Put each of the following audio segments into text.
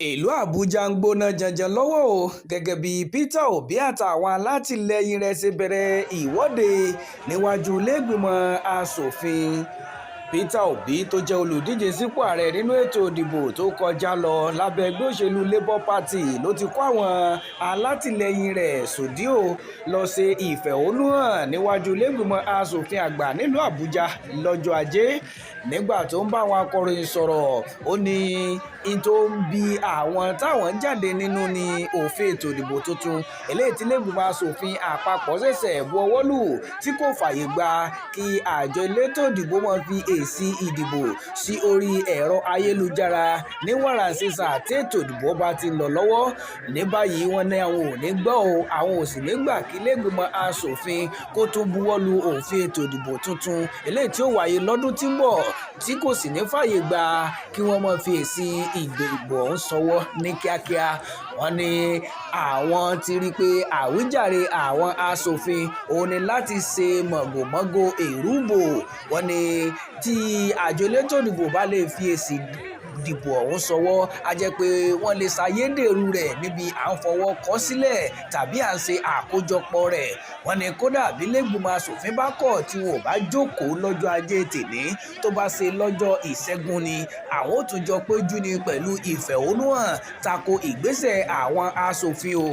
ìlú àbújá ń gbóná janjan lọ́wọ́ o gẹ́gẹ́ bí Peter Obi àtàwọn alátìlẹyìn rẹ̀ ṣe bẹ̀rẹ̀ ìwọ́de níwájú ilé-ìgbìmọ̀ asòfin. Peter Obi tó jẹ́ olùdíje sípò ààrẹ nínú ètò ìdìbò tó kọjá lọ lábẹ́ ẹgbẹ́ òṣèlú Labour Party ló ti kó àwọn alátìlẹyìn rẹ̀ sòdí o lọ ṣe ìfẹ̀hónúhàn níwájú ilé-ìgbìmọ̀ asòfin àgbà nílùú àbújá lọ́jọ́ ajé. Nígbà tó ń bá àwọn akọ̀ròyìn sọ̀rọ̀ ó ní tó ń bi àwọn táwọn ń jáde nínú ní òfin ètò ìdìbò tuntun eléyìí tí ilé-ìgbìmọ̀ asòfin àpapọ̀ ṣẹ̀ṣẹ̀ bu ọwọ́ lù tí kò fààyè gba kí àjọ elétò ìdìbò máa fi èsì ìdìbò sí orí ẹ̀rọ ayélujára ní wàràǹṣeṣà tí ètò ìdìbò bá ti lọ lọ́wọ́. Ní báyìí wọ́n ní àwọn ò ní gbọ́ o, àwọn ò sì ní gbà kí ilé-ìgbìmọ̀ asòfin kó tún buwọ́ lu òfin ètò ìdìbò tuntun eléyìí tí ó wáyé lọ́dún tí ń bọ̀ tí kò sì ní fààyè gba kí wọ́n máa fi èsì ìdìbò ọ̀hún ṣọwọ́ ní kíákíá. Wọ́n ní àwọn ti rí i pé àwíjàre àwọn asòfin òun ni láti ṣe mọ̀gòmọ́gò èrúbò. Wọ́n ní tí àjọ elétò ìdìbò bá lè fi èsì ìdìbò ọ̀hún ṣọwọ́ a jẹ́ pé wọ́n lè ṣàyédèrú rẹ̀ níbi à ń fọwọ́ kọ sílẹ̀ tàbí à ń ṣe àkójọpọ̀ rẹ̀. Wọ́n ní kódà bí ilé-ìgbìmọ̀ asòfin bá kọ̀ tí wọn ò bá jókòó lọ́jọ́ ajé tèmi tó bá ṣe lọ́jọ́ ìṣẹ́gun ni àwọn ò tún jọ péjú ni pẹ̀lú ìfẹ̀hónúhàn tako ìgbésẹ̀ àwọn asòfin o.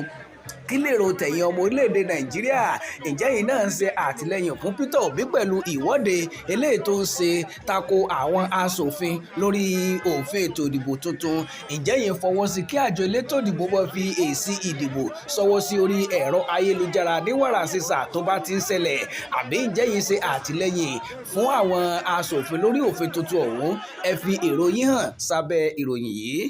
Kí lèrò tẹ̀yin ọmọ orílẹ̀-èdè Nàìjíríà? Ǹjẹ́ yìí náà ń ṣe àtìlẹ́yìn fún Peter Obi pẹ̀lú ìwọ́de eléyìí tó ń ṣe tako àwọn asòfin lórí òfin ètò ìdìbò tuntun? Ǹjẹ́ yìí fọwọ́ sí kí àjọ elétò ìdìbò bá fi èsì ìdìbò ṣọwọ́ sí orí ẹ̀rọ ayélujára ní wàràǹṣeṣà tó bá ti ń ṣẹlẹ̀? Àbí ǹjẹ́ yìí ṣe àtìlẹ́yìn fún àwọn asòfin lórí òfin tuntun ọ̀hún? Ẹ fi èrò yín hàn sábẹ́ ìròyìn yìí.